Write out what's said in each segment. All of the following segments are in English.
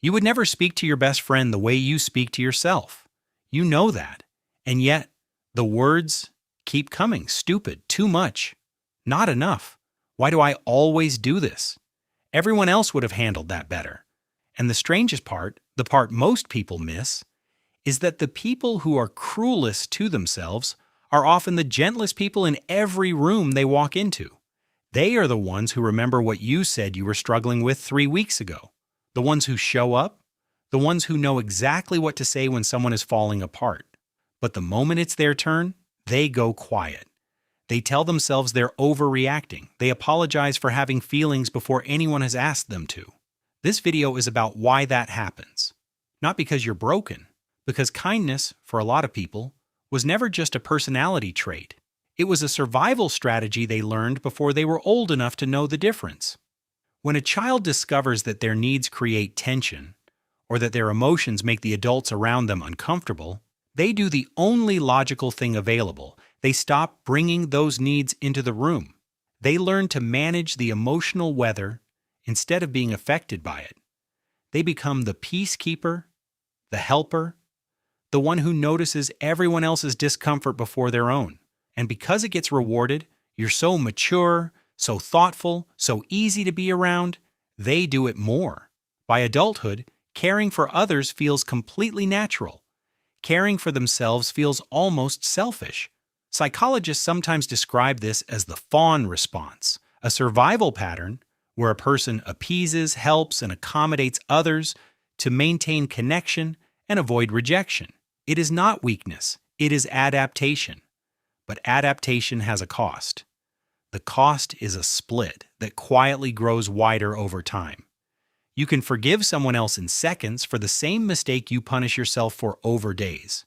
You would never speak to your best friend the way you speak to yourself. You know that. And yet, the words keep coming. Stupid, too much, not enough. Why do I always do this? Everyone else would have handled that better. And the strangest part, the part most people miss, is that the people who are cruelest to themselves are often the gentlest people in every room they walk into. They are the ones who remember what you said you were struggling with 3 weeks ago. The ones who show up, the ones who know exactly what to say when someone is falling apart. But the moment it's their turn, they go quiet. They tell themselves they're overreacting. They apologize for having feelings before anyone has asked them to. This video is about why that happens. Not because you're broken, because kindness, for a lot of people, was never just a personality trait. It was a survival strategy they learned before they were old enough to know the difference. When a child discovers that their needs create tension, or that their emotions make the adults around them uncomfortable, they do the only logical thing available. They stop bringing those needs into the room. They learn to manage the emotional weather instead of being affected by it. They become the peacekeeper, the helper, the one who notices everyone else's discomfort before their own. And because it gets rewarded, you're so mature, so thoughtful, so easy to be around, they do it more. By adulthood, caring for others feels completely natural. Caring for themselves feels almost selfish. Psychologists sometimes describe this as the fawn response, a survival pattern where a person appeases, helps, and accommodates others to maintain connection and avoid rejection. It is not weakness, it is adaptation. But adaptation has a cost. The cost is a split that quietly grows wider over time. You can forgive someone else in seconds for the same mistake you punish yourself for over days.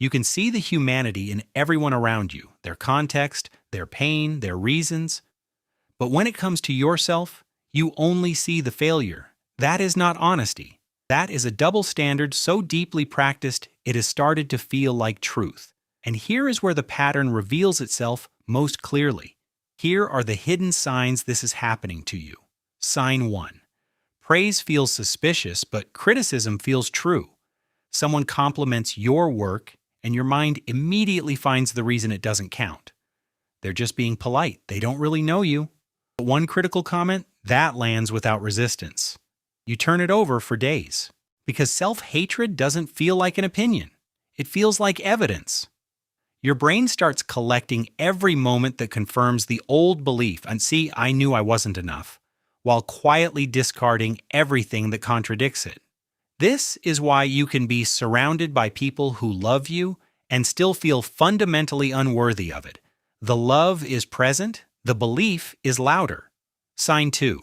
You can see the humanity in everyone around you, their context, their pain, their reasons. But when it comes to yourself, you only see the failure. That is not honesty. That is a double standard so deeply practiced it has started to feel like truth. And here is where the pattern reveals itself most clearly. Here are the hidden signs this is happening to you. Sign 1. Praise feels suspicious, but criticism feels true. Someone compliments your work, and your mind immediately finds the reason it doesn't count. They're just being polite. They don't really know you. But one critical comment, that lands without resistance. You turn it over for days. Because self-hatred doesn't feel like an opinion. It feels like evidence. Your brain starts collecting every moment that confirms the old belief, and see, I knew I wasn't enough, while quietly discarding everything that contradicts it. This is why you can be surrounded by people who love you and still feel fundamentally unworthy of it. The love is present, the belief is louder. Sign 2.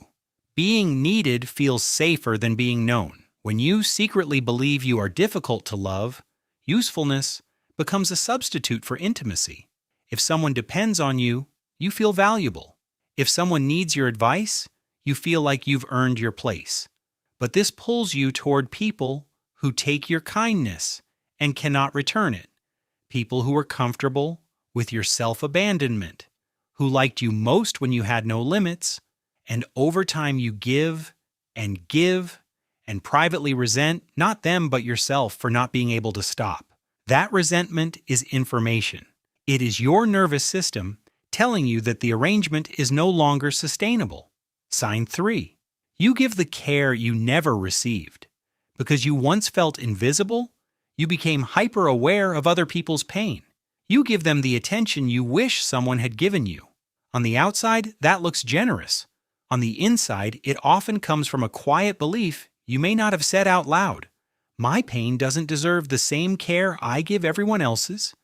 Being needed feels safer than being known. When you secretly believe you are difficult to love, usefulness becomes a substitute for intimacy. If someone depends on you, you feel valuable. If someone needs your advice, you feel like you've earned your place. But this pulls you toward people who take your kindness and cannot return it. People who are comfortable with your self-abandonment, who liked you most when you had no limits, and over time you give and privately resent not them but yourself for not being able to stop. That resentment is information. It is your nervous system telling you that the arrangement is no longer sustainable. Sign 3. You give the care you never received. Because you once felt invisible, you became hyper-aware of other people's pain. You give them the attention you wish someone had given you. On the outside, that looks generous. On the inside, it often comes from a quiet belief you may not have said out loud. My pain doesn't deserve the same care I give everyone else's.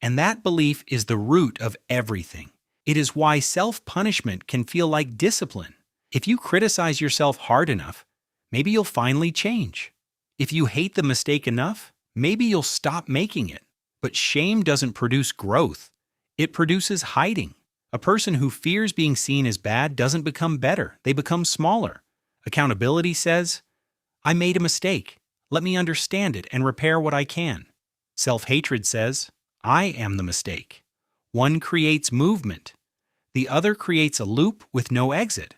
And that belief is the root of everything. It is why self-punishment can feel like discipline. If you criticize yourself hard enough, maybe you'll finally change. If you hate the mistake enough, maybe you'll stop making it. But shame doesn't produce growth. It produces hiding. A person who fears being seen as bad doesn't become better. They become smaller. Accountability says, I made a mistake. Let me understand it and repair what I can. Self-hatred says, I am the mistake. One creates movement. The other creates a loop with no exit.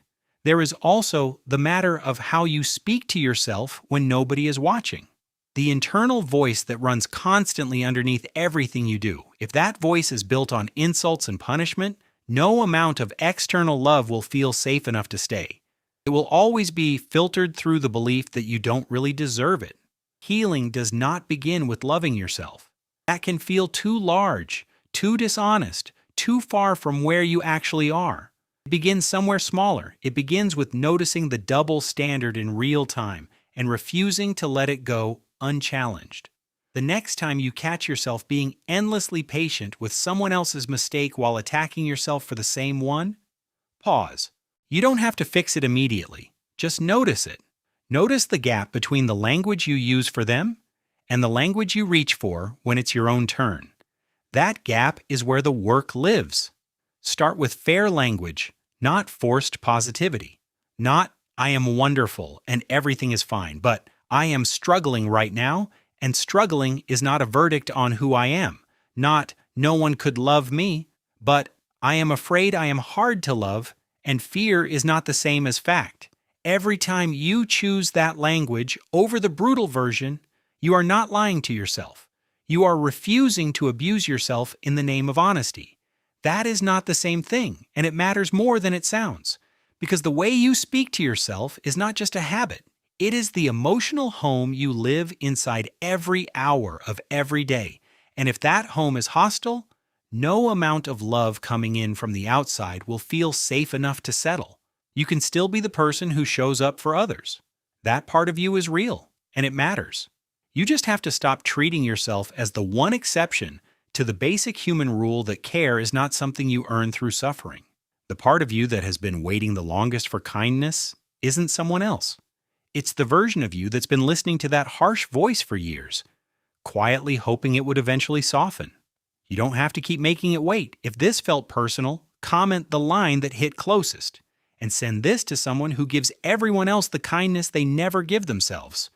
There is also the matter of how you speak to yourself when nobody is watching. The internal voice that runs constantly underneath everything you do. If that voice is built on insults and punishment, no amount of external love will feel safe enough to stay. It will always be filtered through the belief that you don't really deserve it. Healing does not begin with loving yourself. That can feel too large, too dishonest, too far from where you actually are. It begins somewhere smaller. It begins with noticing the double standard in real time and refusing to let it go unchallenged. The next time you catch yourself being endlessly patient with someone else's mistake while attacking yourself for the same one, pause. You don't have to fix it immediately. Just notice it. Notice the gap between the language you use for them and the language you reach for when it's your own turn. That gap is where the work lives. Start with fair language, not forced positivity. Not, I am wonderful and everything is fine, but I am struggling right now, and struggling is not a verdict on who I am. Not, no one could love me, but I am afraid I am hard to love, and fear is not the same as fact. Every time you choose that language over the brutal version, you are not lying to yourself. You are refusing to abuse yourself in the name of honesty. That is not the same thing, and it matters more than it sounds. Because the way you speak to yourself is not just a habit. It is the emotional home you live inside every hour of every day. And if that home is hostile, no amount of love coming in from the outside will feel safe enough to settle. You can still be the person who shows up for others. That part of you is real, and it matters. You just have to stop treating yourself as the one exception to the basic human rule that care is not something you earn through suffering. The part of you that has been waiting the longest for kindness isn't someone else. It's the version of you that's been listening to that harsh voice for years, quietly hoping it would eventually soften. You don't have to keep making it wait. If this felt personal, comment the line that hit closest, and send this to someone who gives everyone else the kindness they never give themselves.